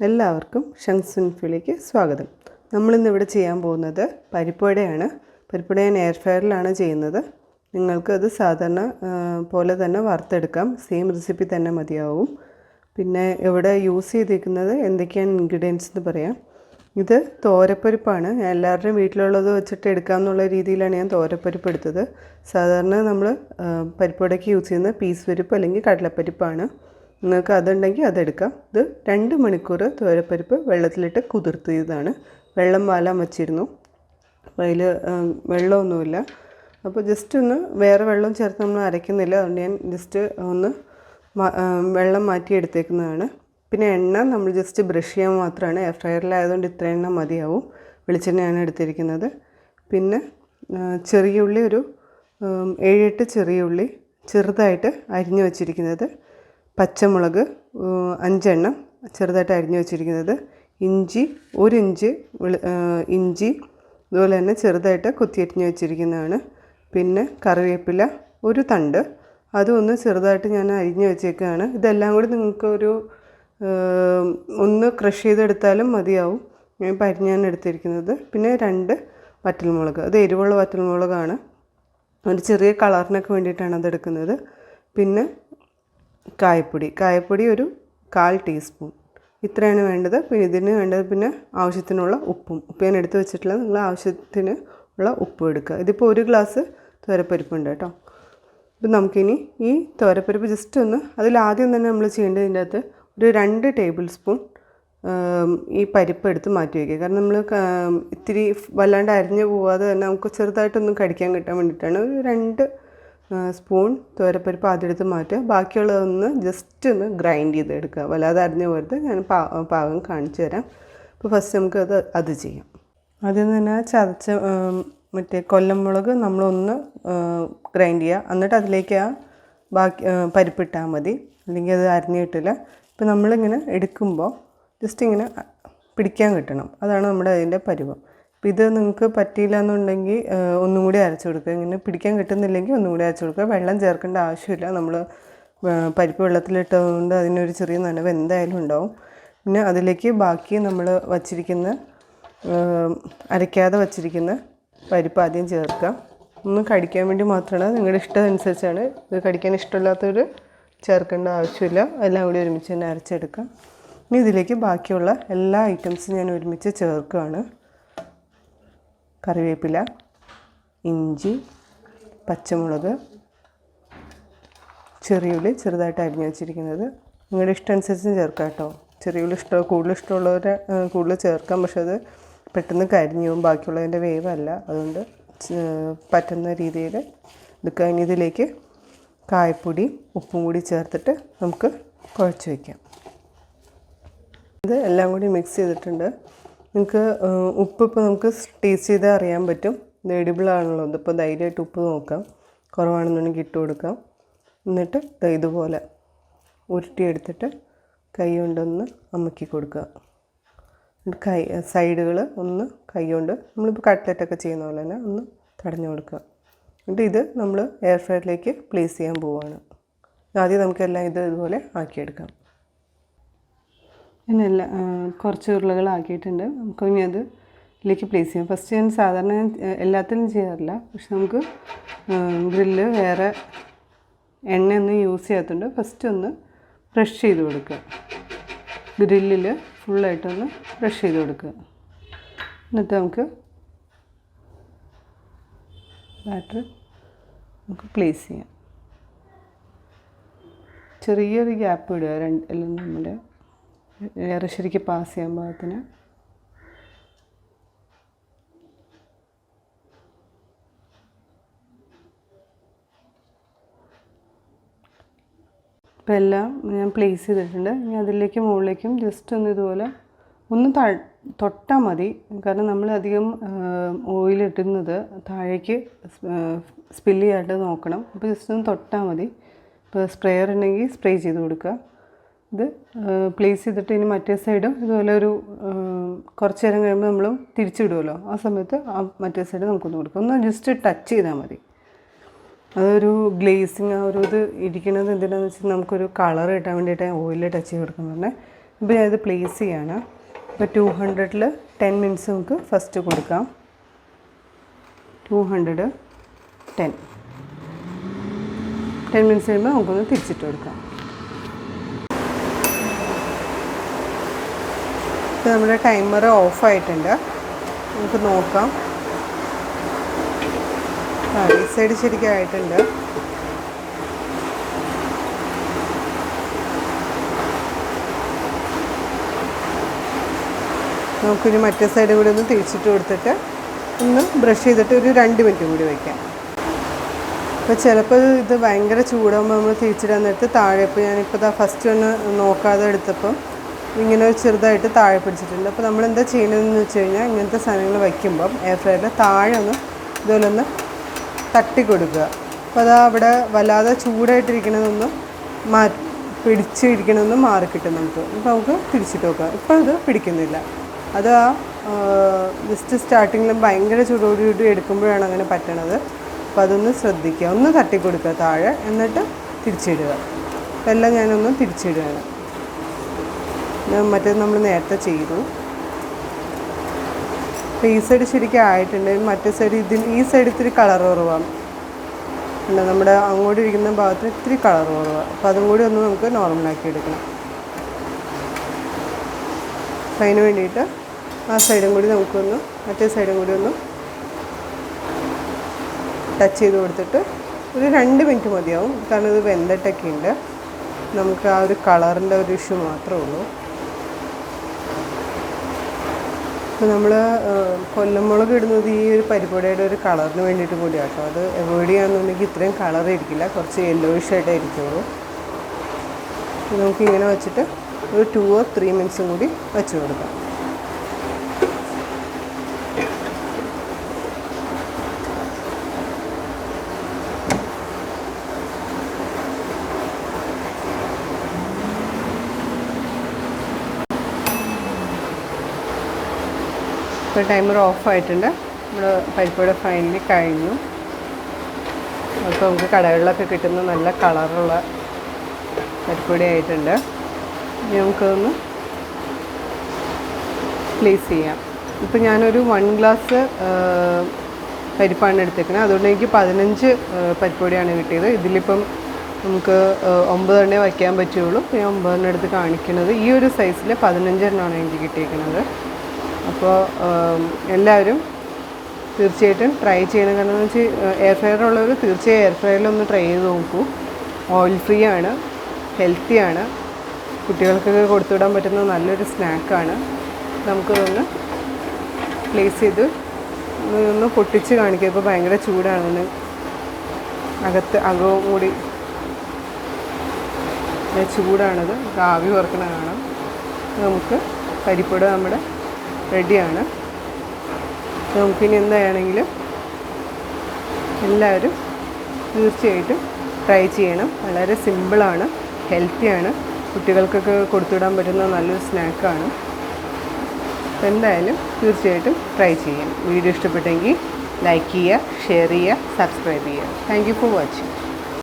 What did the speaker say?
എല്ലാവർക്കും ഷങ്സുൻഫിലേക്ക് സ്വാഗതം. നമ്മളിന്നിവിടെ ചെയ്യാൻ പോകുന്നത് പരിപ്പുവടയാണ്. പരിപ്പുവട ഞാൻ എയർ ഫ്രയറിലാണ് ചെയ്യുന്നത്. നിങ്ങൾക്കത് സാധാരണ പോലെ തന്നെ വറുത്തെടുക്കാം. സെയിം റെസിപ്പി തന്നെ മതിയാവും. പിന്നെ ഇവിടെ യൂസ് ചെയ്തിരിക്കുന്നത് എന്തൊക്കെയാണ് ഇൻഗ്രീഡിയൻസ് എന്ന് പറയാം. ഇത് തോരപ്പരിപ്പാണ്. ഞാൻ എല്ലാവരുടെയും വീട്ടിലുള്ളത് വെച്ചിട്ട് എടുക്കാമെന്നുള്ള രീതിയിലാണ് ഞാൻ തോരപ്പരിപ്പ് എടുത്തത്. സാധാരണ നമ്മൾ പരിപ്പുവടയ്ക്ക് യൂസ് ചെയ്യുന്ന പീസ് പരിപ്പ് അല്ലെങ്കിൽ കടലപ്പരിപ്പാണ്. നിങ്ങൾക്ക് അതുണ്ടെങ്കിൽ അതെടുക്കാം. ഇത് 2 മണിക്കൂർ തോരപ്പരിപ്പ് വെള്ളത്തിലിട്ട് കുതിർത്തിയതാണ്. വെള്ളം വാലാൻ വച്ചിരുന്നു. അതിൽ വെള്ളമൊന്നുമില്ല. അപ്പോൾ ജസ്റ്റ് ഒന്ന് വേറെ വെള്ളം ചേർത്ത് നമ്മൾ അരയ്ക്കുന്നില്ല. അതുകൊണ്ട് ഞാൻ ജസ്റ്റ് ഒന്ന് വെള്ളം മാറ്റി എടുത്തേക്കുന്നതാണ്. പിന്നെ എണ്ണ നമ്മൾ ജസ്റ്റ് ബ്രഷ് ചെയ്യാൻ മാത്രമാണ്. എയർ ഫ്രയറിലായതുകൊണ്ട് ഇത്ര എണ്ണ മതിയാവും. വെളിച്ചെണ്ണയാണ് എടുത്തിരിക്കുന്നത്. പിന്നെ ചെറിയ ഉള്ളി ഒരു 7-8 ചെറിയ ഉള്ളി ചെറുതായിട്ട് അരിഞ്ഞു വച്ചിരിക്കുന്നത്. പച്ചമുളക് 5 എണ്ണം ചെറുതായിട്ട് അരിഞ്ഞു വെച്ചിരിക്കുന്നത്. ഇഞ്ചി 1 ഇഞ്ച് ഇഞ്ചി ഇതുപോലെ തന്നെ ചെറുതായിട്ട് കൊത്തിയരിഞ്ഞ് വെച്ചിരിക്കുന്നതാണ്. പിന്നെ കറിവേപ്പില 1 തണ്ട്, അതും ഒന്ന് ചെറുതായിട്ട് ഞാൻ അരിഞ്ഞ് വെച്ചേക്കുകയാണ്. ഇതെല്ലാം കൂടി നിങ്ങൾക്ക് ഒന്ന് ക്രഷ് ചെയ്തെടുത്താലും മതിയാവും. ഞാൻ ഇപ്പോൾ അരിഞ്ഞാണ് എടുത്തിരിക്കുന്നത്. പിന്നെ 2 വറ്റൽമുളക്, അത് എരിവുള്ള വറ്റൽമുളകാണ്. ഒരു ചെറിയ കളറിനൊക്കെ വേണ്ടിയിട്ടാണ് അതെടുക്കുന്നത്. പിന്നെ കായപ്പൊടി ഒരു 1/4 ടീസ്പൂൺ, ഇത്രയാണ് വേണ്ടത്. പിന്നെ ഇതിന് വേണ്ടത് പിന്നെ ആവശ്യത്തിനുള്ള ഉപ്പ് ഞാൻ എടുത്ത് വെച്ചിട്ടില്ല. നിങ്ങൾ ആവശ്യത്തിന് ഉള്ള ഉപ്പ് എടുക്കുക. ഇതിപ്പോൾ 1 ഗ്ലാസ് തോരപ്പരിപ്പുണ്ട് കേട്ടോ. ഇപ്പം നമുക്കിനി ഈ തോരപ്പരിപ്പ് ജസ്റ്റ് ഒന്ന് അതിലാദ്യം തന്നെ നമ്മൾ ചെയ്യേണ്ടതിൻ്റെ അകത്ത് ഒരു 2 ടേബിൾ സ്പൂൺ ഈ പരിപ്പ് എടുത്ത് മാറ്റി വയ്ക്കുക. കാരണം നമ്മൾ ഇത്തിരി വല്ലാണ്ട് അരിഞ്ഞ് പോവാതെ തന്നെ നമുക്ക് ചെറുതായിട്ടൊന്നും കടിക്കാൻ കിട്ടാൻ വേണ്ടിയിട്ടാണ്. ഒരു 2 സ്പൂൺ തോരപ്പരിപ്പ് ആദ്യം മാറ്റുക. ബാക്കിയുള്ളതൊന്ന് ജസ്റ്റ് ഒന്ന് ഗ്രൈൻഡ് ചെയ്തെടുക്കുക. വല്ലാതെ അരിഞ്ഞ് പോരുത്. ഞാൻ പാകം കാണിച്ചു തരാം. അപ്പോൾ ഫസ്റ്റ് നമുക്ക് അത് ചെയ്യാം. ആദ്യം തന്നെ ചതച്ച മറ്റേ കൊല്ലമുളക് നമ്മളൊന്ന് ഗ്രൈൻഡ് ചെയ്യുക. എന്നിട്ട് അതിലേക്ക് ബാക്കി പരിപ്പിട്ടാൽ മതി, അല്ലെങ്കിൽ അത് അരിഞ്ഞ് കിട്ടില്ല. ഇപ്പോൾ നമ്മളിങ്ങനെ എടുക്കുമ്പോൾ ജസ്റ്റ് ഇങ്ങനെ പിടിക്കാൻ കിട്ടണം. അതാണ് നമ്മുടെ അതിൻ്റെ പരുവം. അപ്പോൾ ഇത് നിങ്ങൾക്ക് പറ്റിയില്ല എന്നുണ്ടെങ്കിൽ ഒന്നും കൂടി അരച്ചു കൊടുക്കുക. ഇങ്ങനെ പിടിക്കാൻ കിട്ടുന്നില്ലെങ്കിൽ ഒന്നും കൂടി അരച്ചു കൊടുക്കുക. വെള്ളം ചേർക്കേണ്ട ആവശ്യമില്ല. നമ്മൾ പരിപ്പ് വെള്ളത്തിലിട്ടതുകൊണ്ട് അതിനൊരു ചെറിയ നനവ് എന്തായാലും ഉണ്ടാവും. പിന്നെ അതിലേക്ക് ബാക്കി നമ്മൾ അരയ്ക്കാതെ വച്ചിരിക്കുന്ന പരിപ്പ് ആദ്യം ചേർക്കുക. ഒന്ന് കടിക്കാൻ വേണ്ടി മാത്രമാണ്. നിങ്ങളുടെ ഇഷ്ടം അനുസരിച്ചാണ്. ഇത് കടിക്കാൻ ഇഷ്ടമില്ലാത്തവർ ചേർക്കേണ്ട ആവശ്യമില്ല. എല്ലാം കൂടി ഒരുമിച്ച് തന്നെ അരച്ചെടുക്കാം. ഇനി ഇതിലേക്ക് ബാക്കിയുള്ള എല്ലാ ഐറ്റംസും ഞാൻ ഒരുമിച്ച് ചേർക്കുകയാണ്. കറിവേപ്പില, ഇഞ്ചി, പച്ചമുളക്, ചെറിയുള്ളി ചെറുതായിട്ട് അരിഞ്ഞ് വെച്ചിരിക്കുന്നത്. നിങ്ങളുടെ ഇഷ്ടം അനുസരിച്ച് ചേർക്കാം കേട്ടോ. ചെറിയുള്ളി കൂടുതൽ ഇഷ്ടമുള്ളവരെ കൂടുതൽ ചേർക്കാം. പക്ഷെ അത് പെട്ടെന്ന് കരിഞ്ഞു പോകും. ബാക്കിയുള്ളതിൻ്റെ വേവല്ല. അതുകൊണ്ട് പറ്റുന്ന രീതിയിൽ എടുക്കുക. ഇനി ഇതിലേക്ക് കായപ്പൊടി ഉപ്പും കൂടി ചേർത്തിട്ട് നമുക്ക് കുഴച്ച് വയ്ക്കാം. ഇത് എല്ലാം കൂടി മിക്സ് ചെയ്തിട്ടുണ്ട്. നിങ്ങൾക്ക് ഉപ്പ് ഇപ്പോൾ നമുക്ക് ടേസ്റ്റ് ചെയ്താൽ അറിയാൻ പറ്റും. ഇത് എഡിബിൾ ആണല്ലോ. ഇതിപ്പോൾ ധൈര്യമായിട്ട് ഉപ്പ് നോക്കാം. കുറവാണെന്നുണ്ടെങ്കിൽ ഇട്ട് കൊടുക്കാം. എന്നിട്ട് ഇതുപോലെ ഉരുട്ടിയെടുത്തിട്ട് കൈ കൊണ്ടൊന്ന് അമക്കി കൊടുക്കുക. സൈഡുകൾ ഒന്ന് കൈ കൊണ്ട് നമ്മളിപ്പോൾ കട്ട്ലറ്റൊക്കെ ചെയ്യുന്ന പോലെ തന്നെ ഒന്ന് തടഞ്ഞു കൊടുക്കുക. എന്നിട്ട് ഇത് നമ്മൾ എയർ ഫ്രയറിലേക്ക് പ്ലേസ് ചെയ്യാൻ പോവുകയാണ്. ആദ്യം നമുക്കെല്ലാം ഇതുപോലെ ആക്കിയെടുക്കാം. ഞാനെല്ലാം കുറച്ച് ഉരുളകളാക്കിയിട്ടുണ്ട്. നമുക്ക് ഇനി ഇതിലേക്ക് പ്ലേസ് ചെയ്യാം. ഫസ്റ്റ് ഞാൻ സാധാരണ എല്ലാത്തിലും ചെയ്യാറില്ല. പക്ഷെ നമുക്ക് ഗ്രില്ല് വേറെ എണ്ണയൊന്നും യൂസ് ചെയ്യാത്തതുകൊണ്ട് ഫസ്റ്റ് ഒന്ന് ബ്രഷ് ചെയ്ത് കൊടുക്കുക. ഗ്രില്ലിൽ ഫുള്ളായിട്ടൊന്ന് ബ്രഷ് ചെയ്ത് കൊടുക്കുക. എന്നിട്ട് നമുക്ക് ബാറ്റർ നമുക്ക് പ്ലേസ് ചെയ്യാം. ചെറിയൊരു ഗ്യാപ്പ് ഇടുക. എല്ലാം നമ്മുടെ എയർ ശരിക്ക് പാസ് ചെയ്യാൻ പാകത്തിന്. ഇപ്പം എല്ലാം ഞാൻ പ്ലേസ് ചെയ്തിട്ടുണ്ട്. ഇനി അതിലേക്ക് മുകളിലേക്കും ജസ്റ്റ് ഒന്ന് ഇതുപോലെ ഒന്ന് തൊട്ടാൽ മതി. കാരണം നമ്മൾ അധികം ഓയിൽ ഇടുന്നത് താഴേക്ക് സ്പില്ല് ചെയ്യാണ്ട് നോക്കണം. അപ്പോൾ ജസ്റ്റ് ഒന്ന് തൊട്ടാൽ മതി. ഇപ്പോൾ സ്പ്രെയർ ഉണ്ടെങ്കിൽ സ്പ്രേ ചെയ്ത് കൊടുക്കുക. ഇത് പ്ലേസ് ചെയ്തിട്ട് ഇനി മറ്റേ സൈഡും ഇതുപോലെ ഒരു കുറച്ച് നേരം കഴിയുമ്പോൾ നമ്മൾ തിരിച്ചിടുമല്ലോ. ആ സമയത്ത് മറ്റേ സൈഡ് നമുക്കൊന്ന് കൊടുക്കാം. ഒന്ന് ജസ്റ്റ് ടച്ച് ചെയ്താൽ മതി. അതൊരു ഗ്ലേസിങ് ഇത് ഇരിക്കുന്നത് എന്തിനാണെന്ന് വെച്ചാൽ നമുക്കൊരു കളർ കിട്ടാൻ വേണ്ടിയിട്ട് ഓയിൽ ടച്ച് ചെയ്ത് കൊടുക്കാൻ പറഞ്ഞാൽ ഇപ്പോൾ ഞാനിത് പ്ലേസ് ചെയ്യാണ്. ഇപ്പോൾ 200-ൽ 10 മിനിറ്റ്സ് നമുക്ക് ഫസ്റ്റ് കൊടുക്കാം. 200 10 മിനിറ്റ്സ് കഴിയുമ്പോൾ നമുക്കൊന്ന് തിരിച്ചിട്ട് കൊടുക്കാം. ഇപ്പോൾ നമ്മുടെ ടൈമർ ഓഫായിട്ടുണ്ട്. നമുക്ക് നോക്കാം. ഈ സൈഡ് ശരിക്കും ആയിട്ടുണ്ട്. നമുക്കിനി മറ്റേ സൈഡ് കൂടി ഒന്ന് തിരിച്ചിട്ട് കൊടുത്തിട്ട് ഒന്ന് ബ്രഷ് ചെയ്തിട്ട് ഒരു 2 മിനിറ്റ് കൂടി വയ്ക്കാം. അപ്പോൾ ചിലപ്പോൾ ഇത് ഭയങ്കര ചൂടാകുമ്പോൾ നമ്മൾ തിരിച്ചിടാൻ നേരത്ത് താഴെ, ഇപ്പോൾ ഞാനിപ്പോൾ ഫസ്റ്റ് ഒന്ന് നോക്കാതെ എടുത്തപ്പം ഇങ്ങനെ ഒരു ചെറുതായിട്ട് താഴെ പിടിച്ചിട്ടുണ്ട്. അപ്പോൾ നമ്മൾ എന്താ ചെയ്യണമെന്ന് വെച്ച് കഴിഞ്ഞാൽ ഇങ്ങനത്തെ സാധനങ്ങൾ വയ്ക്കുമ്പം എയർ ഫ്രയറിൽ താഴെ ഒന്ന് ഇതുപോലെ ഒന്ന് തട്ടി കൊടുക്കുക. അപ്പോൾ അത് അവിടെ വല്ലാതെ ചൂടായിട്ടിരിക്കണമെന്നൊന്നും പിടിച്ചിരിക്കണമെന്ന് മാറിക്കിട്ടും നമുക്ക്. ഇപ്പോൾ നമുക്ക് തിരിച്ചിട്ട് നോക്കാം. ഇപ്പോൾ അത് പിടിക്കുന്നില്ല. അത് ജസ്റ്റ് സ്റ്റാർട്ടിങ്ങിലും ഭയങ്കര ചൂടോടുകൂടി എടുക്കുമ്പോഴാണ് അങ്ങനെ പറ്റണത്. അപ്പോൾ അതൊന്ന് ശ്രദ്ധിക്കുക. ഒന്ന് തട്ടി കൊടുക്കുക താഴെ, എന്നിട്ട് തിരിച്ചിടുക. അപ്പോൾ എല്ലാം ഞാനൊന്ന് തിരിച്ചിടുകയാണ്. മറ്റേത് നമ്മൾ നേരത്തെ ചെയ്തു. അപ്പോൾ ഈ സൈഡ് ശരിക്കും ആയിട്ടുണ്ട്. മറ്റേ സൈഡ് ഈ സൈഡ് ഇത്തിരി കളർ കുറവാണ്. പിന്നെ നമ്മുടെ അങ്ങോട്ട് ഇരിക്കുന്ന ഭാഗത്ത് ഇത്തിരി കളർ കുറവാണ്. അപ്പോൾ അതും കൂടി ഒന്ന് നമുക്ക് നോർമലാക്കി എടുക്കണം. അപ്പോൾ അതിന് വേണ്ടിയിട്ട് ആ സൈഡും കൂടി നമുക്കൊന്ന് മറ്റേ സൈഡും കൂടി ഒന്ന് ടച്ച് ചെയ്ത് കൊടുത്തിട്ട് ഒരു 2 മിനിറ്റ് മതിയാവും. കാരണം ഇത് വെന്തിട്ടൊക്കെ ഉണ്ട്. നമുക്ക് ആ ഒരു കളറിൻ്റെ ഒരു ഇഷ്യൂ മാത്രമേ ഉള്ളൂ. അപ്പോൾ നമ്മൾ കൊല്ലമുളക് ഇടുന്നത് ഈ ഒരു പരിപ്പുവടയുടെ ഒരു കളറിന് വേണ്ടിയിട്ട് കൂടിയാണ് കേട്ടോ. അത് അവോയ്ഡ് ചെയ്യാമെന്നുണ്ടെങ്കിൽ ഇത്രയും കളർ ഇരിക്കില്ല, കുറച്ച് യെല്ലോയിഷ് ആയിട്ടേ ഇരിക്കുള്ളൂ. നമുക്ക് ഇങ്ങനെ വെച്ചിട്ട് ഒരു 2 or 3 മിനിറ്റ്സും കൂടി വെച്ച് കൊടുക്കാം. ഇപ്പോൾ ടൈമർ ഓഫായിട്ടുണ്ട്. നമ്മുടെ പരിപ്പുവട ഫൈനലി കഴിഞ്ഞു. അപ്പോൾ നമുക്ക് കടകളിലൊക്കെ കിട്ടുന്ന നല്ല കളറുള്ള പരിപ്പുവട ആയിട്ടുണ്ട്. ഇനി നമുക്കൊന്ന് പ്ലേസ് ചെയ്യാം. ഇപ്പോൾ ഞാനൊരു 1 ഗ്ലാസ് പരിപ്പാണ് എടുത്തേക്കുന്നത്. അതുകൊണ്ട് എനിക്ക് 15 പരിപ്പുവടയാണ് കിട്ടിയത്. ഇതിലിപ്പം നമുക്ക് 9 എണ്ണേ വയ്ക്കാൻ പറ്റുള്ളൂ. ഞാൻ 9 എണ്ണം എടുത്ത് കാണിക്കുന്നത്. ഈ ഒരു സൈസിൽ 15 എണ്ണമാണ് എനിക്ക് കിട്ടിയിരിക്കുന്നത്. അപ്പോൾ എല്ലാവരും തീർച്ചയായിട്ടും ട്രൈ ചെയ്യണം. കാരണം എന്ന് വെച്ചാൽ എയർ ഫ്രയർ ഉള്ളവർ തീർച്ചയായും എയർ ഫ്രയറിലൊന്ന് ട്രൈ ചെയ്ത് നോക്കൂ. ഓയിൽ ഫ്രീ ആണ്, ഹെൽത്തിയാണ്, കുട്ടികൾക്കൊക്കെ കൊടുത്തുവിടാൻ പറ്റുന്ന നല്ലൊരു സ്നാക്കാണ്. നമുക്കതൊന്ന് പ്ലേസ് ചെയ്ത് ഒന്ന് പൊട്ടിച്ച് കാണിക്കുക. ഇപ്പോൾ ഭയങ്കര ചൂടാണ്. അകവും കൂടി ചൂടാണത്. ആവി പറക്കണ കാണാം. നമുക്ക് പരിപ്പുവട നമ്മുടെ റെഡിയാണ്. നമുക്കിനി എന്താണെങ്കിലും എല്ലാവരും തീർച്ചയായിട്ടും ട്രൈ ചെയ്യണം. വളരെ സിമ്പിളാണ്, ഹെൽത്തിയാണ്, കുട്ടികൾക്കൊക്കെ കൊടുത്തുവിടാൻ പറ്റുന്ന നല്ലൊരു സ്നാക്കാണ്. അപ്പോൾ എന്തായാലും തീർച്ചയായിട്ടും ട്രൈ ചെയ്യാം. വീഡിയോ ഇഷ്ടപ്പെട്ടെങ്കിൽ ലൈക്ക് ചെയ്യുക, ഷെയർ ചെയ്യുക, സബ്സ്ക്രൈബ് ചെയ്യുക. Thank you for watching.